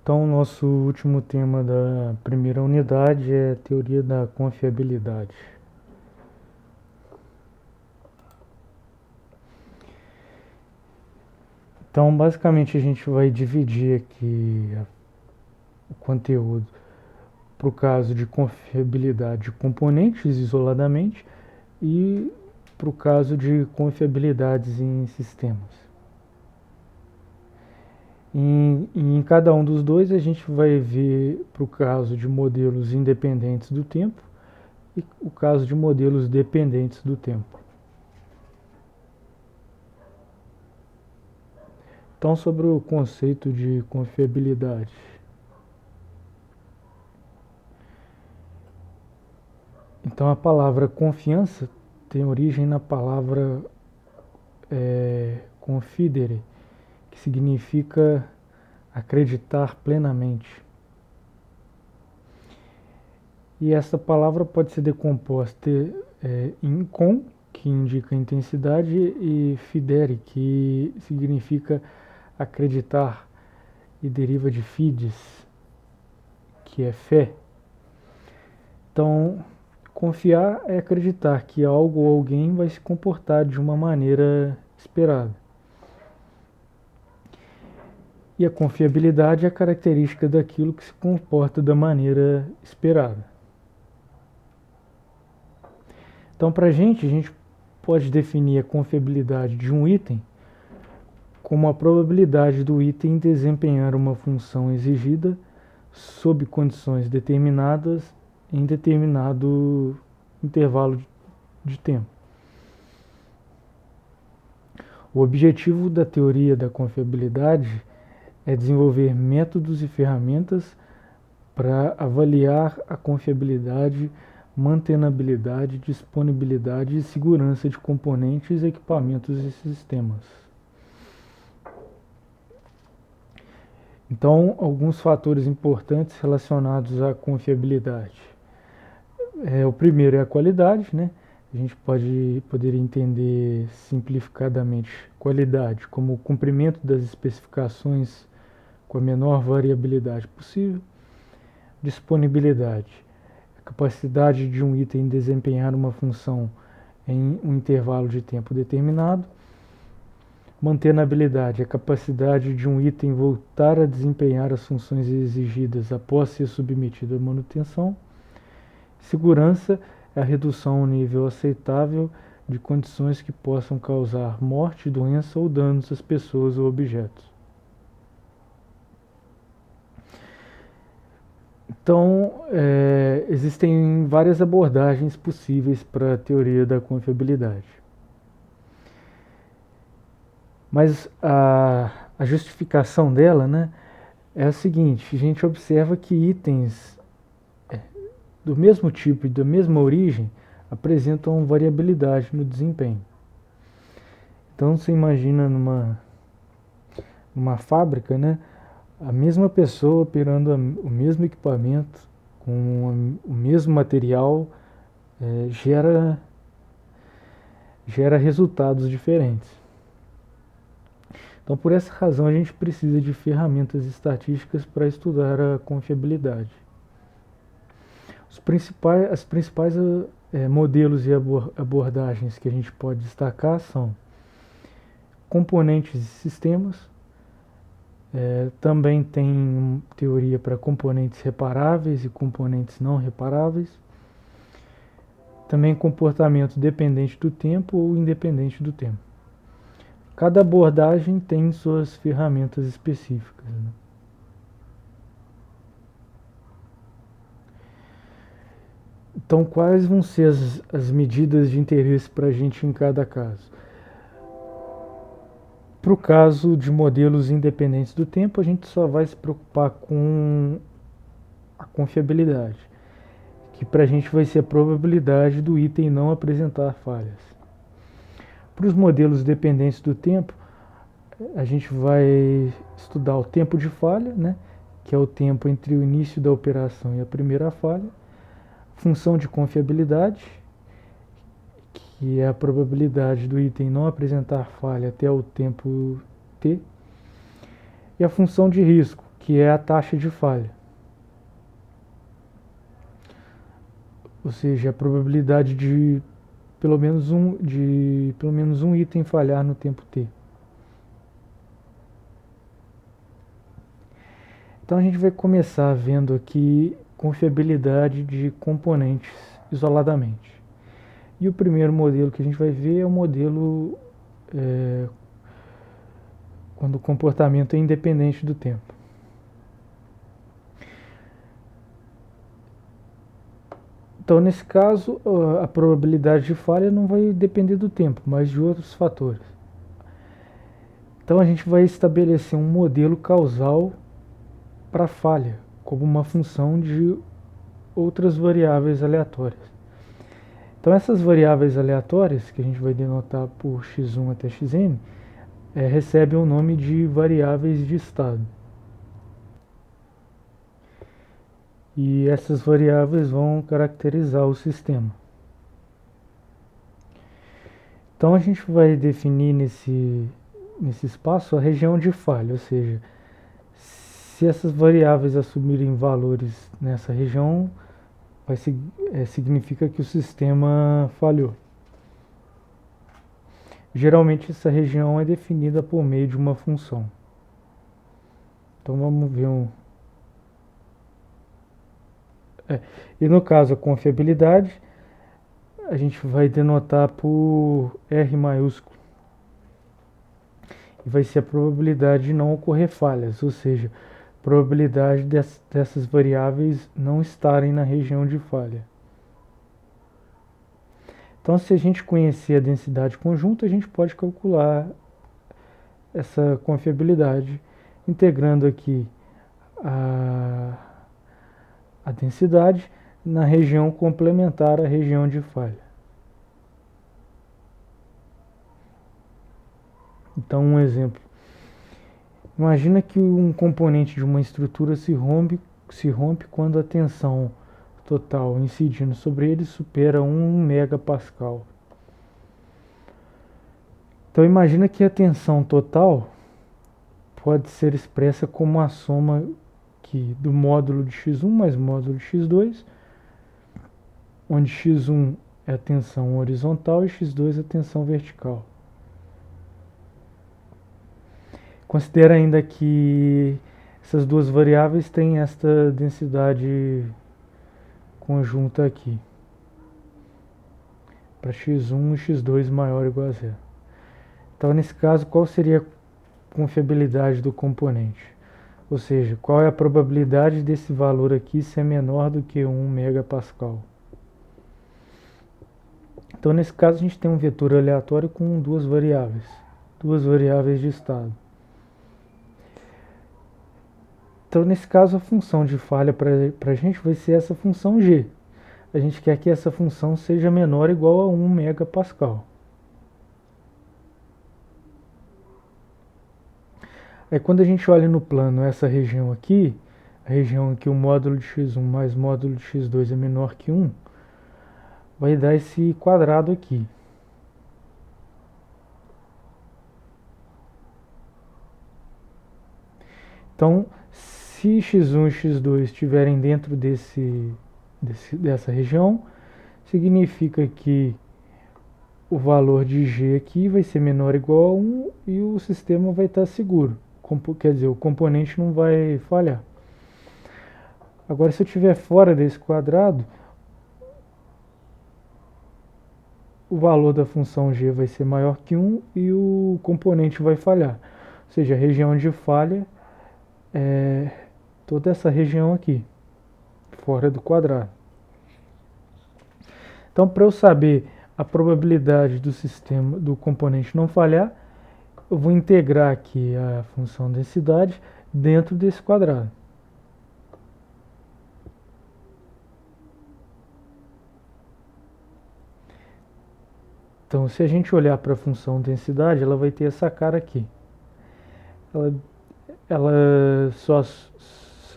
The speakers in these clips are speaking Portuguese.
Então, nosso último tema da primeira unidade é a teoria da confiabilidade. Então, basicamente, a gente vai dividir aqui o conteúdo para o caso de confiabilidade de componentes isoladamente e para o caso de confiabilidades em sistemas. Em cada um dos dois, a gente vai ver para o caso de modelos independentes do tempo e o caso de modelos dependentes do tempo. Então, sobre o conceito de confiabilidade. Então, a palavra confiança tem origem na palavra confidere, que significa acreditar plenamente. E essa palavra pode ser decomposta em com, que indica intensidade, e fidere, que significa acreditar, e deriva de fides, que é fé. Então, confiar é acreditar que algo ou alguém vai se comportar de uma maneira esperada. E a confiabilidade é a característica daquilo que se comporta da maneira esperada. Então, para a gente pode definir a confiabilidade de um item como a probabilidade do item desempenhar uma função exigida sob condições determinadas em determinado intervalo de tempo. O objetivo da teoria da confiabilidade é desenvolver métodos e ferramentas para avaliar a confiabilidade, mantenabilidade, disponibilidade e segurança de componentes, equipamentos e sistemas. Então, alguns fatores importantes relacionados à confiabilidade. O primeiro é a qualidade, né? A gente poderia entender simplificadamente qualidade como o cumprimento das especificações com a menor variabilidade possível. Disponibilidade, a capacidade de um item desempenhar uma função em um intervalo de tempo determinado. Mantenabilidade, a capacidade de um item voltar a desempenhar as funções exigidas após ser submetido à manutenção. Segurança é a redução ao nível aceitável de condições que possam causar morte, doença ou danos às pessoas ou objetos. Então, existem várias abordagens possíveis para a teoria da confiabilidade. Mas a justificação dela, né, é a seguinte: a gente observa que itens do mesmo tipo e da mesma origem apresentam variabilidade no desempenho. Então, você imagina numa fábrica, né, a mesma pessoa operando o mesmo equipamento, com o mesmo material, gera resultados diferentes. Então, por essa razão, a gente precisa de ferramentas estatísticas para estudar a confiabilidade. As principais modelos e abordagens que a gente pode destacar são componentes e sistemas. Também tem teoria para componentes reparáveis e componentes não reparáveis. Também comportamento dependente do tempo ou independente do tempo. Cada abordagem tem suas ferramentas específicas, né? Então, quais vão ser as medidas de interesse para a gente em cada caso? Para o caso de modelos independentes do tempo, a gente só vai se preocupar com a confiabilidade, que para a gente vai ser a probabilidade do item não apresentar falhas. Para os modelos dependentes do tempo, a gente vai estudar o tempo de falha, né, que é o tempo entre o início da operação e a primeira falha. Função de confiabilidade, que é a probabilidade do item não apresentar falha até o tempo t. E a função de risco, que é a taxa de falha. Ou seja, a probabilidade de pelo menos um item falhar no tempo t. Então a gente vai começar vendo aqui confiabilidade de componentes isoladamente. E o primeiro modelo que a gente vai ver é o modelo quando o comportamento é independente do tempo. Então, nesse caso, a probabilidade de falha não vai depender do tempo, mas de outros fatores. Então, a gente vai estabelecer um modelo causal para a falha, como uma função de outras variáveis aleatórias. Então, essas variáveis aleatórias, que a gente vai denotar por x1 até xn, recebem o nome de variáveis de estado. E essas variáveis vão caracterizar o sistema. Então a gente vai definir nesse espaço a região de falha, ou seja, se essas variáveis assumirem valores nessa região, significa que o sistema falhou. Geralmente essa região é definida por meio de uma função. Então vamos ver E no caso a confiabilidade, a gente vai denotar por R maiúsculo. E vai ser a probabilidade de não ocorrer falhas, ou seja, a probabilidade dessas variáveis não estarem na região de falha. Então, se a gente conhecer a densidade conjunta, a gente pode calcular essa confiabilidade integrando aqui a densidade na região complementar à região de falha. Então, um exemplo. Imagina que um componente de uma estrutura se rompe quando a tensão total incidindo sobre ele supera 1 megapascal. Então, imagina que a tensão total pode ser expressa como a soma do módulo de x1 mais módulo de x2, onde x1 é a tensão horizontal e x2 é a tensão vertical. Considera ainda que essas duas variáveis têm esta densidade conjunta aqui, para x1 e x2 maior ou igual a zero. Então, nesse caso, qual seria a confiabilidade do componente? Ou seja, qual é a probabilidade desse valor aqui ser menor do que 1 megapascal? Então, nesse caso, a gente tem um vetor aleatório com duas variáveis de estado. Então, nesse caso, a função de falha para a gente vai ser essa função g. A gente quer que essa função seja menor ou igual a 1 megapascal. Aí, quando a gente olha no plano essa região aqui, a região em que o módulo de x1 mais módulo de x2 é menor que 1, vai dar esse quadrado aqui. Então, se x1 e x2 estiverem dentro dessa região, significa que o valor de g aqui vai ser menor ou igual a 1 e o sistema vai estar seguro. Quer dizer, o componente não vai falhar. Agora, se eu estiver fora desse quadrado, o valor da função g vai ser maior que 1 e o componente vai falhar. Ou seja, a região de falha é toda essa região aqui, fora do quadrado. Então, para eu saber a probabilidade do componente não falhar, eu vou integrar aqui a função densidade dentro desse quadrado. Então, se a gente olhar para a função densidade, ela vai ter essa cara aqui. Ela só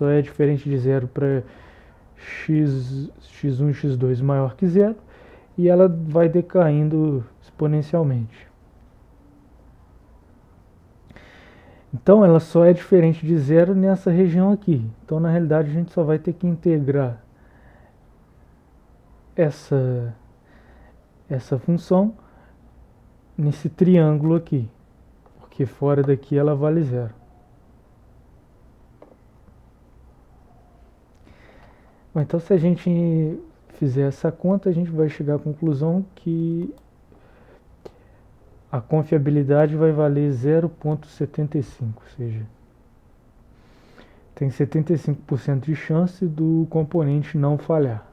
é diferente de zero para x1 e x2 maior que zero, e ela vai decaindo exponencialmente. Então ela só é diferente de zero nessa região aqui. Então na realidade a gente só vai ter que integrar essa, essa função nesse triângulo aqui, porque fora daqui ela vale zero. Bom, então se a gente fizer essa conta, a gente vai chegar à conclusão que a confiabilidade vai valer 0,75, ou seja, tem 75% de chance do componente não falhar.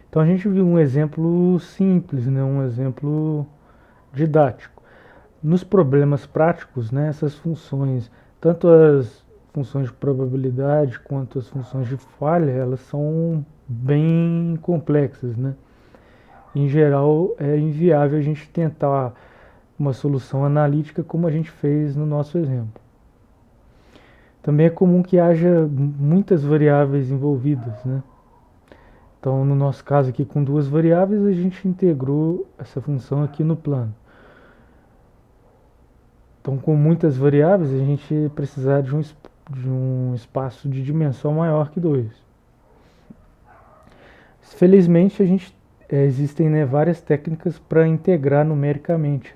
Então a gente viu um exemplo simples, né? Um exemplo didático. Nos problemas práticos, né, essas funções, tanto as funções de probabilidade quanto as funções de falha, elas são bem complexas, né? Em geral, é inviável a gente tentar uma solução analítica como a gente fez no nosso exemplo. Também é comum que haja muitas variáveis envolvidas, né? Então, no nosso caso aqui, com duas variáveis, a gente integrou essa função aqui no plano. Então, com muitas variáveis, a gente precisar de um espaço de dimensão maior que 2. Felizmente, existem, né, várias técnicas para integrar numericamente,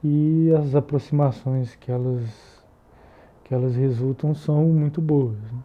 e as aproximações que elas resultam são muito boas, né?